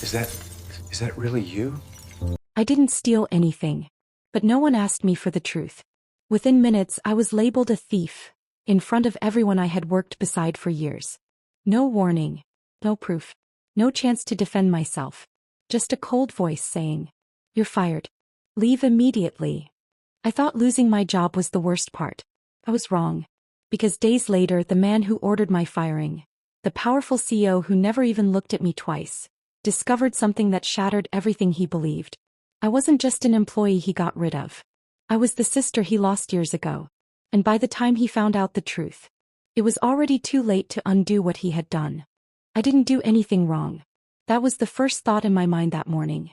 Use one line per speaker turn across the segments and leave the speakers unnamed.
Is that, is that really you?
I didn't steal anything. But no one asked me for the truth. Within minutes, I was labeled a thief, in front of everyone I had worked beside for years. No warning, no proof, no chance to defend myself. Just a cold voice saying, "You're fired. Leave immediately." I thought losing my job was the worst part. I was wrong. Because days later, the man who ordered my firing, the powerful CEO who never even looked at me twice, discovered something that shattered everything he believed. I wasn't just an employee he got rid of. I was the sister he lost years ago. And by the time he found out the truth, it was already too late to undo what he had done. I didn't do anything wrong. That was the first thought in my mind that morning.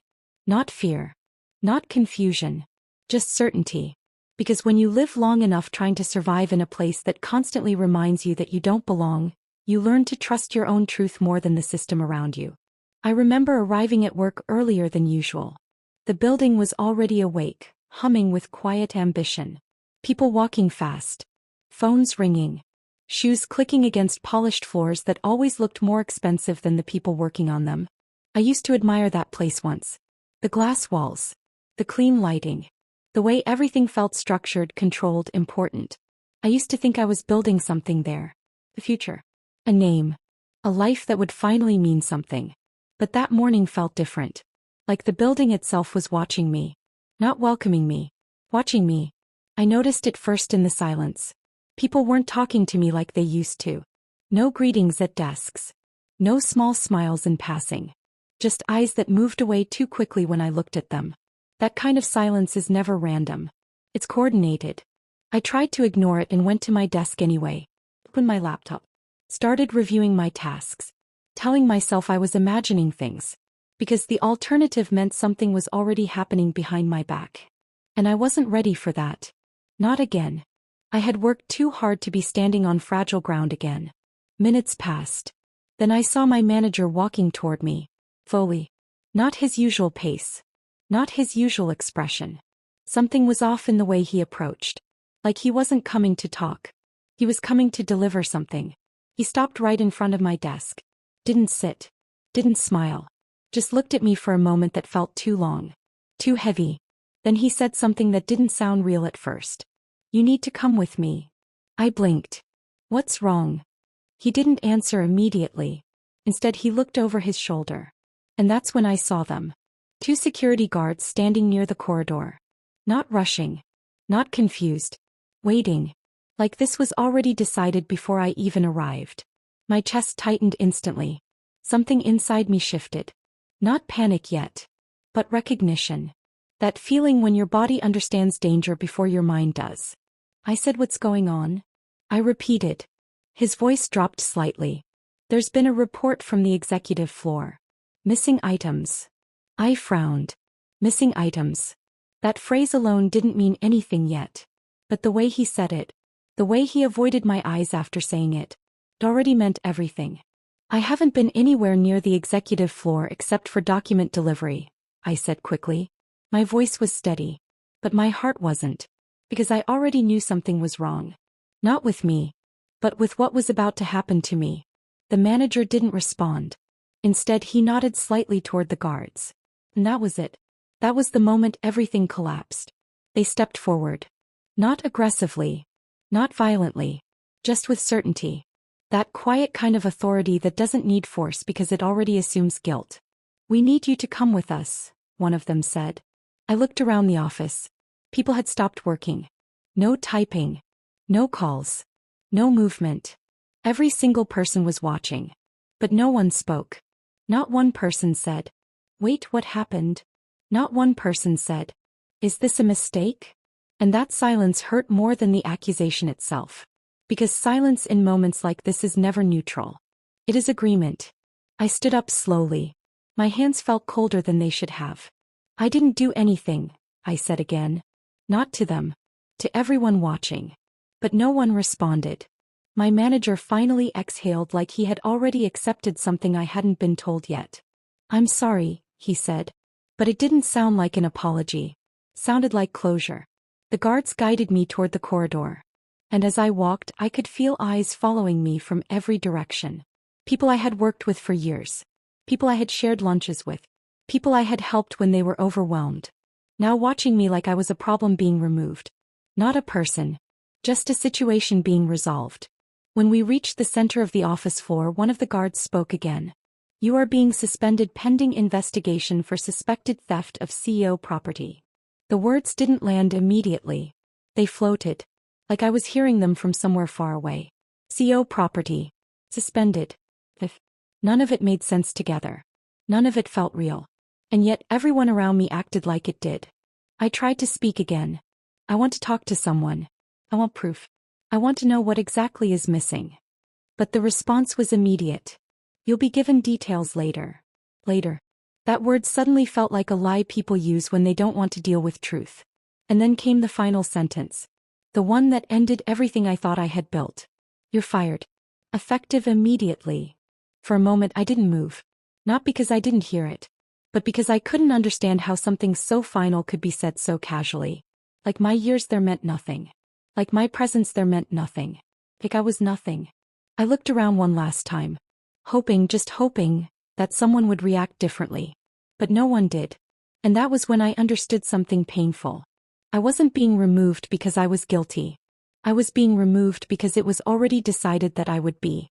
Not fear. Not confusion. Just certainty. Because when you live long enough trying to survive in a place that constantly reminds you that you don't belong, you learn to trust your own truth more than the system around you. I remember arriving at work earlier than usual. The building was already awake, humming with quiet ambition. People walking fast. Phones ringing. Shoes clicking against polished floors that always looked more expensive than the people working on them. I used to admire that place once. The glass walls. The clean lighting. The way everything felt structured, controlled, important. I used to think I was building something there. The future. A name. A life that would finally mean something. But that morning felt different. Like the building itself was watching me. Not welcoming me. Watching me. I noticed it first in the silence. People weren't talking to me like they used to. No greetings at desks. No small smiles in passing. Just eyes that moved away too quickly when I looked at them. That kind of silence is never random. It's coordinated. I tried to ignore it and went to my desk anyway. Opened my laptop. Started reviewing my tasks. Telling myself I was imagining things. Because the alternative meant something was already happening behind my back. And I wasn't ready for that. Not again. I had worked too hard to be standing on fragile ground again. Minutes passed. Then I saw my manager walking toward me. Slowly. Not his usual pace. Not his usual expression. Something was off in the way he approached. Like he wasn't coming to talk. He was coming to deliver something. He stopped right in front of my desk. Didn't sit. Didn't smile. Just looked at me for a moment that felt too long. Too heavy. Then he said something that didn't sound real at first. "You need to come with me." I blinked. "What's wrong?" He didn't answer immediately. Instead he looked over his shoulder. And that's when I saw them. 2 security guards standing near the corridor. Not rushing. Not confused. Waiting. Like this was already decided before I even arrived. My chest tightened instantly. Something inside me shifted. Not panic yet. But recognition. That feeling when your body understands danger before your mind does. I said, "What's going on?" I repeated. His voice dropped slightly. "There's been a report from the executive floor. Missing items." I frowned. Missing items. That phrase alone didn't mean anything yet. But the way he said it, the way he avoided my eyes after saying it already meant everything. "I haven't been anywhere near the executive floor except for document delivery," I said quickly. My voice was steady. But my heart wasn't. Because I already knew something was wrong. Not with me. But with what was about to happen to me. The manager didn't respond. Instead he nodded slightly toward the guards. And that was it. That was the moment everything collapsed. They stepped forward. Not aggressively. Not violently. Just with certainty. That quiet kind of authority that doesn't need force because it already assumes guilt. "We need you to come with us," one of them said. I looked around the office. People had stopped working. No typing. No calls. No movement. Every single person was watching. But no one spoke. Not one person said, "Wait, what happened?" Not one person said, "Is this a mistake?" And that silence hurt more than the accusation itself. Because silence in moments like this is never neutral. It is agreement. I stood up slowly. My hands felt colder than they should have. "I didn't do anything," I said again. Not to them. To everyone watching. But no one responded. My manager finally exhaled like he had already accepted something I hadn't been told yet. "I'm sorry," he said. But it didn't sound like an apology. Sounded like closure. The guards guided me toward the corridor. And as I walked, I could feel eyes following me from every direction. People I had worked with for years. People I had shared lunches with. People I had helped when they were overwhelmed. Now watching me like I was a problem being removed. Not a person. Just a situation being resolved. When we reached the center of the office floor, one of the guards spoke again. You are being suspended pending investigation for suspected theft of CEO property. The words didn't land immediately. They floated. Like I was hearing them from somewhere far away. CEO property. Suspended. If. None of it made sense together. None of it felt real. And yet everyone around me acted like it did. I tried to speak again. I want to talk to someone. I want proof. I want to know what exactly is missing. But the response was immediate. You'll be given details later. Later. That word suddenly felt like a lie people use when they don't want to deal with truth. And then came the final sentence. The one that ended everything I thought I had built. You're fired. Effective immediately. For a moment I didn't move. Not because I didn't hear it. But because I couldn't understand how something so final could be said so casually. Like my years there meant nothing. Like my presence there meant nothing. Like I was nothing. I looked around one last time. Hoping, just hoping, that someone would react differently. But no one did. And that was when I understood something painful. I wasn't being removed because I was guilty. I was being removed because it was already decided that I would be.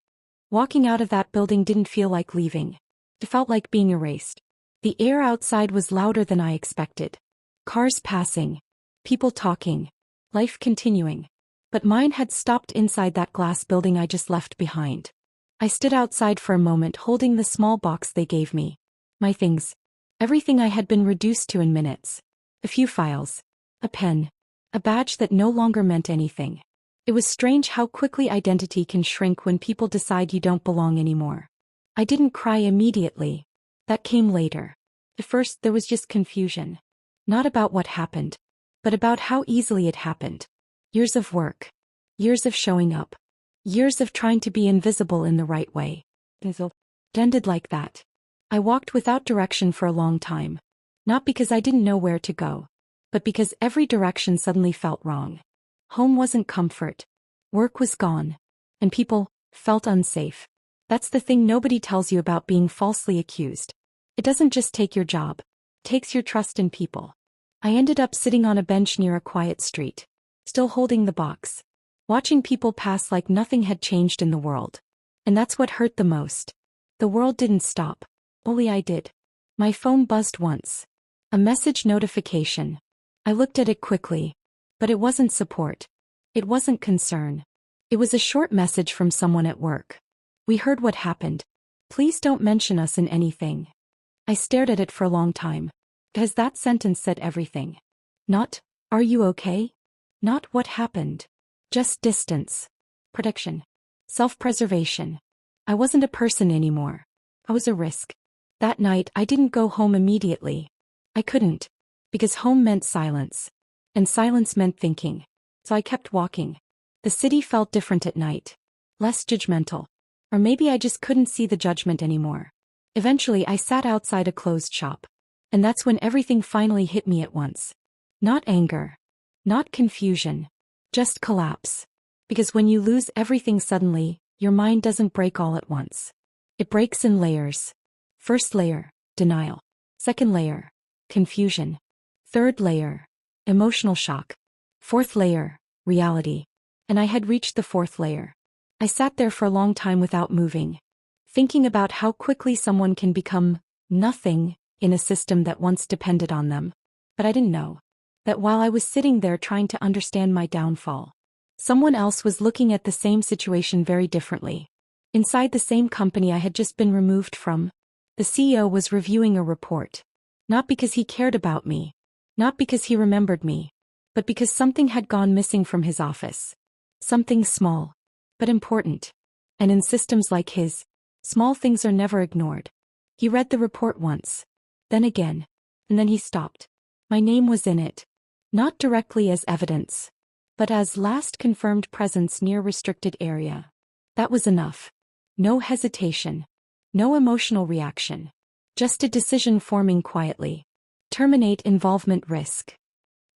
Walking out of that building didn't feel like leaving. It felt like being erased. The air outside was louder than I expected. Cars passing. People talking. Life continuing. But mine had stopped inside that glass building I just left behind. I stood outside for a moment holding the small box they gave me. My things. Everything I had been reduced to in minutes. A few files. A pen. A badge that no longer meant anything. It was strange how quickly identity can shrink when people decide you don't belong anymore. I didn't cry immediately. That came later. At first there was just confusion. Not about what happened. But about how easily it happened. Years of work. Years of showing up. Years of trying to be invisible in the right way. It ended like that. I walked without direction for a long time. Not because I didn't know where to go. But because every direction suddenly felt wrong. Home wasn't comfort. Work was gone. And people felt unsafe. That's the thing nobody tells you about being falsely accused. It doesn't just take your job. It takes your trust in people. I ended up sitting on a bench near a quiet street. Still holding the box. Watching people pass like nothing had changed in the world. And that's what hurt the most. The world didn't stop. Only I did. My phone buzzed once. A message notification. I looked at it quickly. But it wasn't support. It wasn't concern. It was a short message from someone at work. We heard what happened. Please don't mention us in anything. I stared at it for a long time. Because that sentence said everything. Not, are you okay? Not what happened. Just distance. Protection. Self-preservation. I wasn't a person anymore. I was a risk. That night I didn't go home immediately. I couldn't. Because home meant silence. And silence meant thinking. So I kept walking. The city felt different at night. Less judgmental. Or maybe I just couldn't see the judgment anymore. Eventually I sat outside a closed shop. And that's when everything finally hit me at once. Not anger. Not confusion. Just collapse. Because when you lose everything suddenly, your mind doesn't break all at once. It breaks in layers. First layer, denial. Second layer, confusion. Third layer, emotional shock. Fourth layer, reality. And I had reached the fourth layer. I sat there for a long time without moving. Thinking about how quickly someone can become nothing in a system that once depended on them. But I didn't know that while I was sitting there trying to understand my downfall, someone else was looking at the same situation very differently. Inside the same company I had just been removed from, the CEO was reviewing a report. Not because he cared about me. Not because he remembered me. But because something had gone missing from his office. Something small. But important. And in systems like his, small things are never ignored. He read the report once. Then again. And then he stopped. My name was in it. Not directly as evidence. But as last confirmed presence near restricted area. That was enough. No hesitation. No emotional reaction. Just a decision forming quietly. Terminate involvement risk.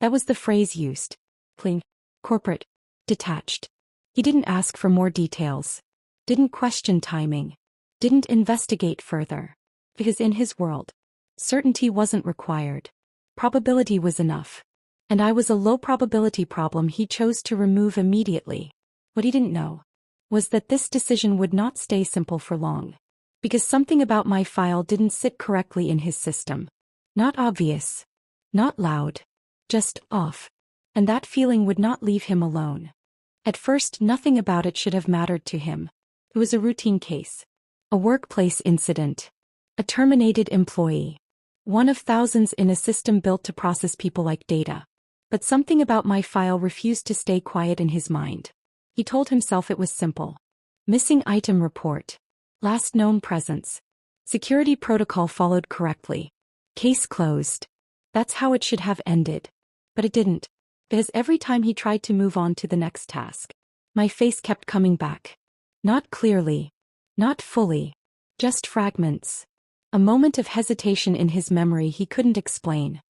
That was the phrase used. Clean. Corporate. Detached. He didn't ask for more details. Didn't question timing. Didn't investigate further. Because in his world, certainty wasn't required. Probability was enough. And I was a low probability problem he chose to remove immediately. What he didn't know was that this decision would not stay simple for long. Because something about my file didn't sit correctly in his system. Not obvious. Not loud. Just off. And that feeling would not leave him alone. At first, nothing about it should have mattered to him. It was a routine case. A workplace incident. A terminated employee. One of thousands in a system built to process people like data. But something about my file refused to stay quiet in his mind. He told himself it was simple. Missing item report. Last known presence. Security protocol followed correctly. Case closed. That's how it should have ended. But it didn't. Because every time he tried to move on to the next task, my face kept coming back. Not clearly. Not fully. Just fragments. A moment of hesitation in his memory he couldn't explain.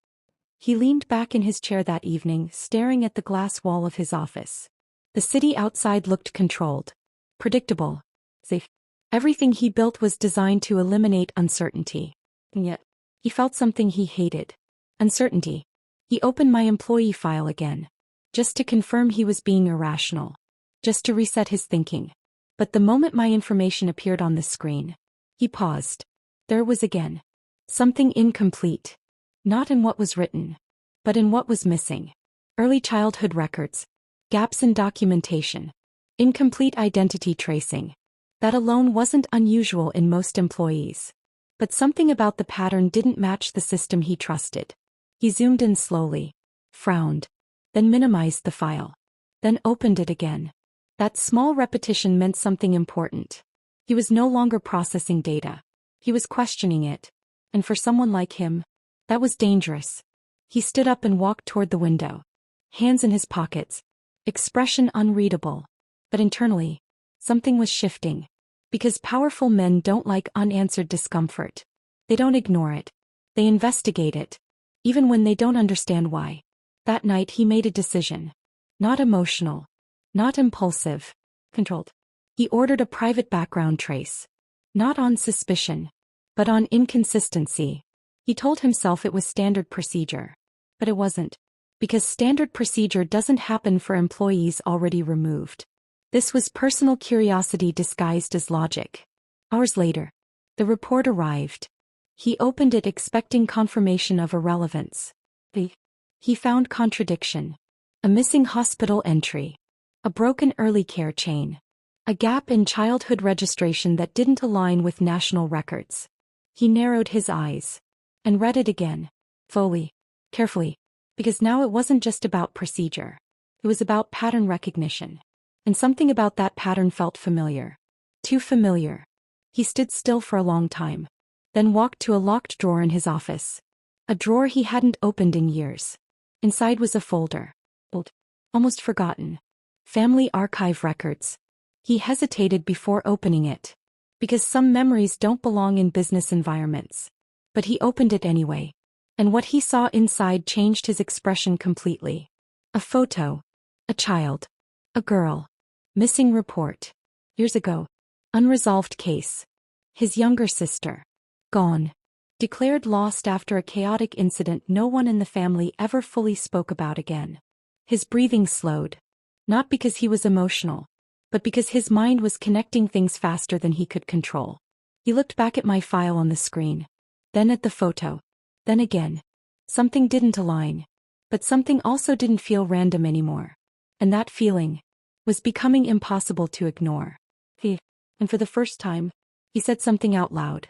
He leaned back in his chair that evening, staring at the glass wall of his office. The city outside looked controlled. Predictable. Safe. Everything he built was designed to eliminate uncertainty. And yet, he felt something he hated. Uncertainty. He opened my employee file again. Just to confirm he was being irrational. Just to reset his thinking. But the moment my information appeared on the screen, he paused. There it was again. Something incomplete. Not in what was written, but in what was missing. Early childhood records. Gaps in documentation. Incomplete identity tracing. That alone wasn't unusual in most employees. But something about the pattern didn't match the system he trusted. He zoomed in slowly, frowned, then minimized the file, then opened it again. That small repetition meant something important. He was no longer processing data. He was questioning it. And for someone like him, that was dangerous. He stood up and walked toward the window. Hands in his pockets. Expression unreadable. But internally, something was shifting. Because powerful men don't like unanswered discomfort. They don't ignore it. They investigate it. Even when they don't understand why. That night he made a decision. Not emotional. Not impulsive. Controlled. He ordered a private background trace. Not on suspicion. But on inconsistency. He told himself it was standard procedure. But it wasn't. Because standard procedure doesn't happen for employees already removed. This was personal curiosity disguised as logic. Hours later, the report arrived. He opened it expecting confirmation of irrelevance. He found contradiction. A missing hospital entry. A broken early care chain. A gap in childhood registration that didn't align with national records. He narrowed his eyes. And read it again. Fully. Carefully. Because now it wasn't just about procedure. It was about pattern recognition. And something about that pattern felt familiar. Too familiar. He stood still for a long time. Then walked to a locked drawer in his office. A drawer he hadn't opened in years. Inside was a folder. Old. Almost forgotten. Family archive records. He hesitated before opening it. Because some memories don't belong in business environments. But he opened it anyway. And what he saw inside changed his expression completely. A photo. A child. A girl. Missing report. Years ago. Unresolved case. His younger sister. Gone. Declared lost after a chaotic incident no one in the family ever fully spoke about again. His breathing slowed. Not because he was emotional, but because his mind was connecting things faster than he could control. He looked back at my file on the screen. Then at the photo. Then again. Something didn't align. But something also didn't feel random anymore. And that feeling was becoming impossible to ignore. And for the first time, he said something out loud.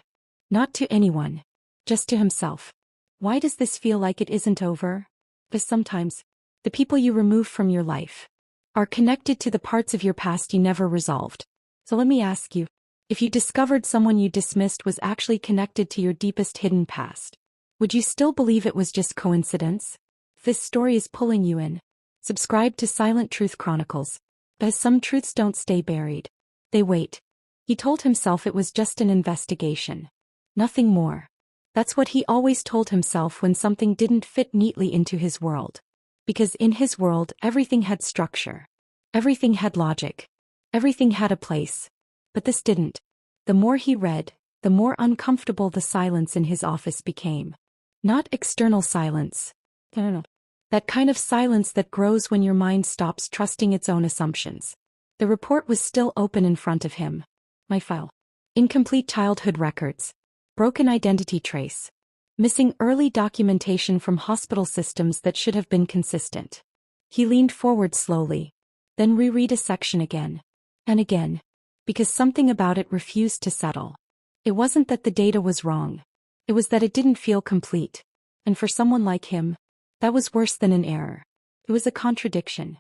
Not to anyone. Just to himself. Why does this feel like it isn't over? Because sometimes, the people you remove from your life are connected to the parts of your past you never resolved. So let me ask you, if you discovered someone you dismissed was actually connected to your deepest hidden past, would you still believe it was just coincidence? If this story is pulling you in, subscribe to Silent Truth Chronicles. Because some truths don't stay buried. They wait. He told himself it was just an investigation. Nothing more. That's what he always told himself when something didn't fit neatly into his world. Because in his world everything had structure. Everything had logic. Everything had a place. But this didn't. The more he read, the more uncomfortable the silence in his office became. Not external silence. No. That kind of silence that grows when your mind stops trusting its own assumptions. The report was still open in front of him. My file. Incomplete childhood records. Broken identity trace. Missing early documentation from hospital systems that should have been consistent. He leaned forward slowly, then reread a section again. And again. Because something about it refused to settle. It wasn't that the data was wrong. It was that it didn't feel complete. And for someone like him, that was worse than an error. It was a contradiction.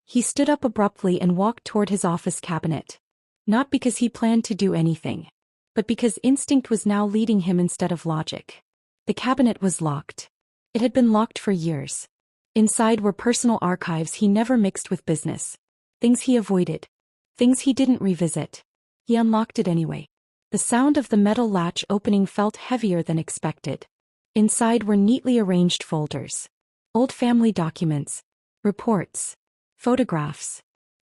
He stood up abruptly and walked toward his office cabinet. Not because he planned to do anything, but because instinct was now leading him instead of logic. The cabinet was locked. It had been locked for years. Inside were personal archives he never mixed with business. Things he avoided. Things he didn't revisit. He unlocked it anyway. The sound of the metal latch opening felt heavier than expected. Inside were neatly arranged folders. Old family documents. Reports. Photographs.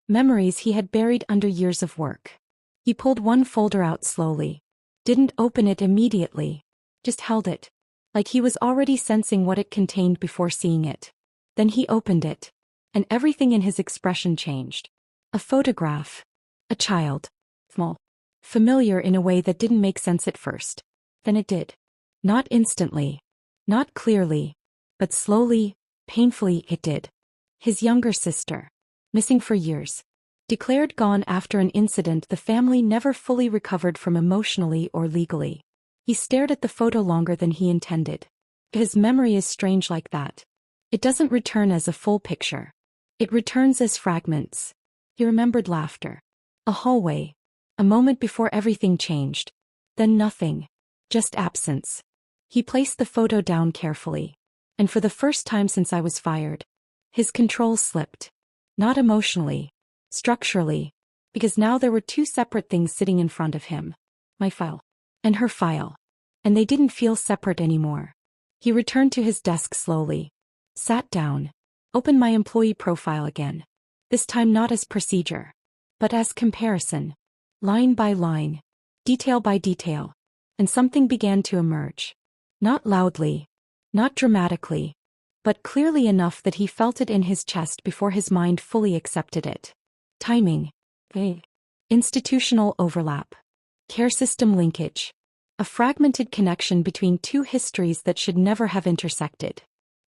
Memories he had buried under years of work. He pulled one folder out slowly. Didn't open it immediately. Just held it. Like he was already sensing what it contained before seeing it. Then he opened it. And everything in his expression changed. A photograph. A child. Small. Familiar in a way that didn't make sense at first. Then it did. Not instantly. Not clearly. But slowly, painfully it did. His younger sister. Missing for years. Declared gone after an incident the family never fully recovered from emotionally or legally. He stared at the photo longer than he intended. His memory is strange like that. It doesn't return as a full picture. It returns as fragments. He remembered laughter. A hallway. A moment before everything changed. Then nothing. Just absence. He placed the photo down carefully. And for the first time since I was fired, his control slipped. Not emotionally. Structurally. Because now there were two separate things sitting in front of him. My file. And her file. And they didn't feel separate anymore. He returned to his desk slowly. Sat down. Opened my employee profile again. This time not as procedure. But as comparison. Line by line. Detail by detail. And something began to emerge. Not loudly. Not dramatically. But clearly enough that he felt it in his chest before his mind fully accepted it. Timing. Institutional overlap. Care system linkage. A fragmented connection between two histories that should never have intersected.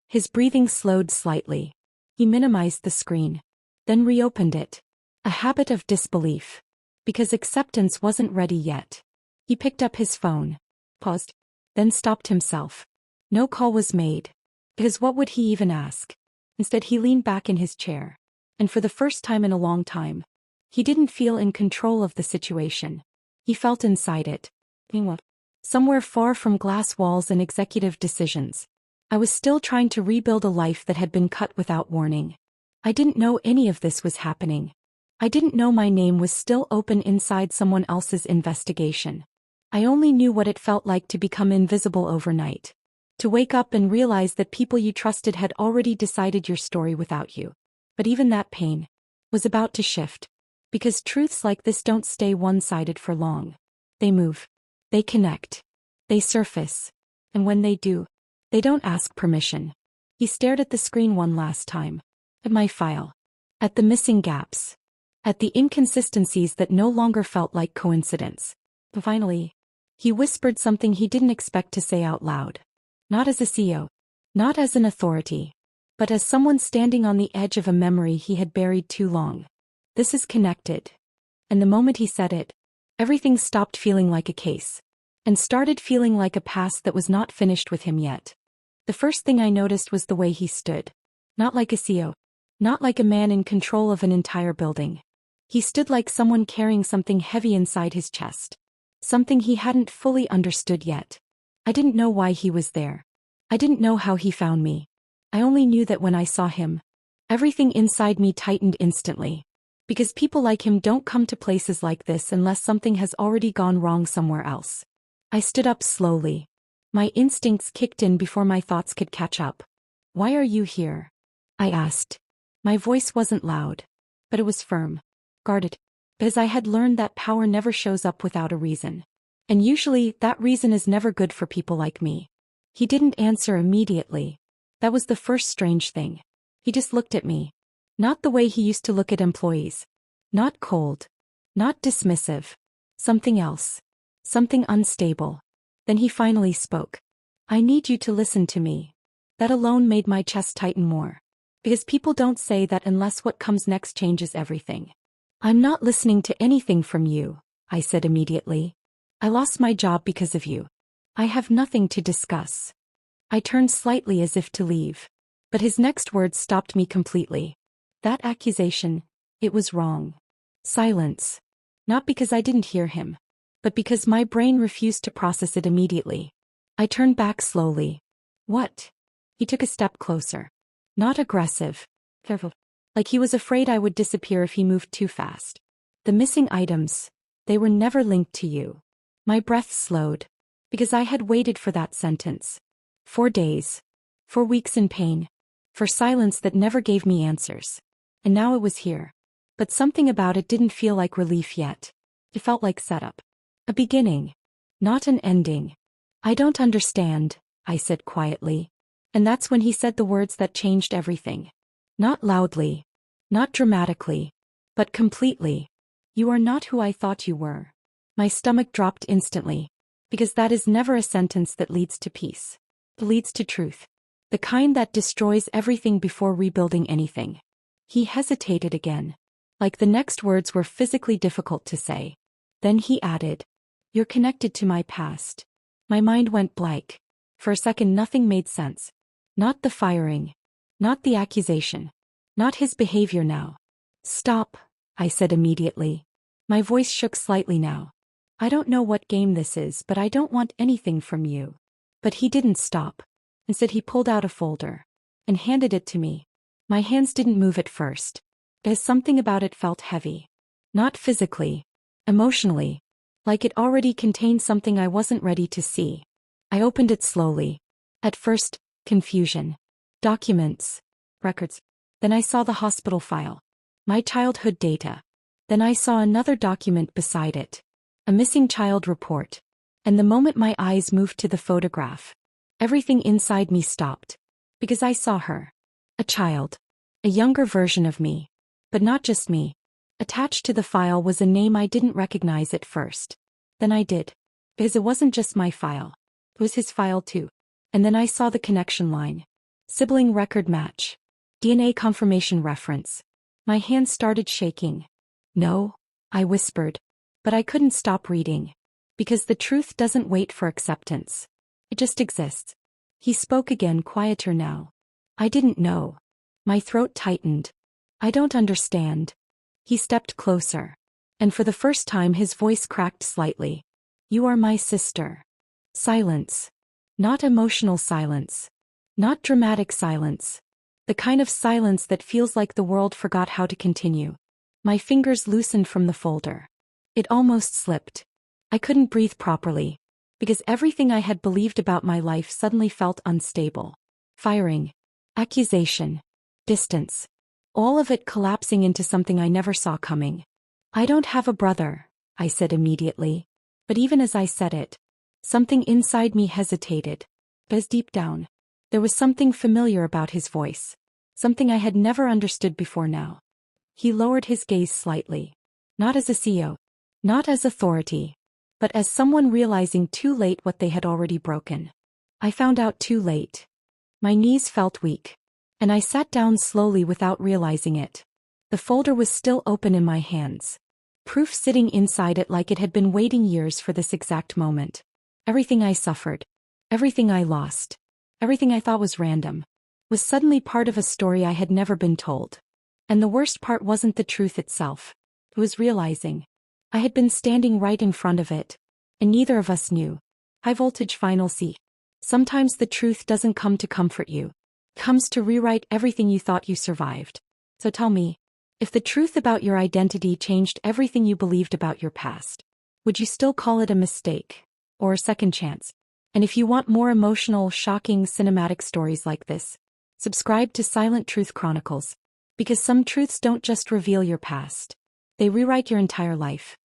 His breathing slowed slightly. He minimized the screen. Then reopened it. A habit of disbelief. Because acceptance wasn't ready yet. He picked up his phone. Paused. Then stopped himself. No call was made. Because what would he even ask? Instead he leaned back in his chair. And for the first time in a long time, he didn't feel in control of the situation. He felt inside it. Somewhere far from glass walls and executive decisions. I was still trying to rebuild a life that had been cut without warning. I didn't know any of this was happening. I didn't know my name was still open inside someone else's investigation. I only knew what it felt like to become invisible overnight. To wake up and realize that people you trusted had already decided your story without you. But even that pain was about to shift. Because truths like this don't stay one-sided for long. They move. They connect. They surface. And when they do, they don't ask permission. He stared at the screen one last time. At my file. At the missing gaps. At the inconsistencies that no longer felt like coincidence. But finally, he whispered something he didn't expect to say out loud. Not as a CEO. Not as an authority. But as someone standing on the edge of a memory he had buried too long. This is connected. And the moment he said it, everything stopped feeling like a case. And started feeling like a past that was not finished with him yet. The first thing I noticed was the way he stood. Not like a CEO. Not like a man in control of an entire building. He stood like someone carrying something heavy inside his chest. Something he hadn't fully understood yet. I didn't know why he was there. I didn't know how he found me. I only knew that when I saw him, everything inside me tightened instantly. Because people like him don't come to places like this unless something has already gone wrong somewhere else. I stood up slowly. My instincts kicked in before my thoughts could catch up. Why are you here? I asked. My voice wasn't loud. But it was firm. Guarded. Because I had learned that power never shows up without a reason. And usually, that reason is never good for people like me. He didn't answer immediately. That was the first strange thing. He just looked at me. Not the way he used to look at employees. Not cold. Not dismissive. Something else. Something unstable. Then he finally spoke. I need you to listen to me. That alone made my chest tighten more. Because people don't say that unless what comes next changes everything. I'm not listening to anything from you, I said immediately. I lost my job because of you. I have nothing to discuss. I turned slightly as if to leave. But his next words stopped me completely. That accusation, it was wrong. Silence. Not because I didn't hear him, but because my brain refused to process it immediately. I turned back slowly. What? He took a step closer. Not aggressive. Careful. Like he was afraid I would disappear if he moved too fast. The missing items, they were never linked to you. My breath slowed. Because I had waited for that sentence. 4 days. 4 weeks in pain. For silence that never gave me answers. And now it was here. But something about it didn't feel like relief yet. It felt like setup. A beginning. Not an ending. I don't understand, I said quietly. And that's when he said the words that changed everything. Not loudly. Not dramatically. But completely. You are not who I thought you were. My stomach dropped instantly. Because that is never a sentence that leads to peace. It leads to truth. The kind that destroys everything before rebuilding anything. He hesitated again. Like the next words were physically difficult to say. Then he added, You're connected to my past. My mind went blank. For a second nothing made sense. Not the firing. Not the accusation. Not his behavior now. Stop, I said immediately. My voice shook slightly now. I don't know what game this is, but I don't want anything from you. But he didn't stop. Instead he pulled out a folder. And handed it to me. My hands didn't move at first. Because something about it felt heavy. Not physically. Emotionally. Like it already contained something I wasn't ready to see. I opened it slowly. At first, confusion. Documents. Records. Then I saw the hospital file. My childhood data. Then I saw another document beside it. A missing child report. And the moment my eyes moved to the photograph, everything inside me stopped. Because I saw her. A child. A younger version of me. But not just me. Attached to the file was a name I didn't recognize at first. Then I did. Because it wasn't just my file. It was his file too. And then I saw the connection line. Sibling record match. DNA confirmation reference. My hands started shaking. No, I whispered. But I couldn't stop reading. Because the truth doesn't wait for acceptance. It just exists. He spoke again, quieter now. I didn't know. My throat tightened. I don't understand. He stepped closer. And for the first time his voice cracked slightly. You are my sister. Silence. Not emotional silence. Not dramatic silence. The kind of silence that feels like the world forgot how to continue. My fingers loosened from the folder. It almost slipped. I couldn't breathe properly. Because everything I had believed about my life suddenly felt unstable. Firing. Accusation. Distance. All of it collapsing into something I never saw coming. I don't have a brother, I said immediately. But even as I said it, something inside me hesitated. Because deep down, there was something familiar about his voice. Something I had never understood before now. He lowered his gaze slightly. Not as a CEO. Not as authority. But as someone realizing too late what they had already broken. I found out too late. My knees felt weak. And I sat down slowly without realizing it. The folder was still open in my hands. Proof sitting inside it like it had been waiting years for this exact moment. Everything I suffered. Everything I lost. Everything I thought was random. Was suddenly part of a story I had never been told. And the worst part wasn't the truth itself. It was realizing. I had been standing right in front of it. And neither of us knew. High voltage final C. Sometimes the truth doesn't come to comfort you. It comes to rewrite everything you thought you survived. So tell me, if the truth about your identity changed everything you believed about your past, would you still call it a mistake? Or a second chance? And if you want more emotional, shocking, cinematic stories like this, subscribe to Silent Truth Chronicles. Because some truths don't just reveal your past. They rewrite your entire life.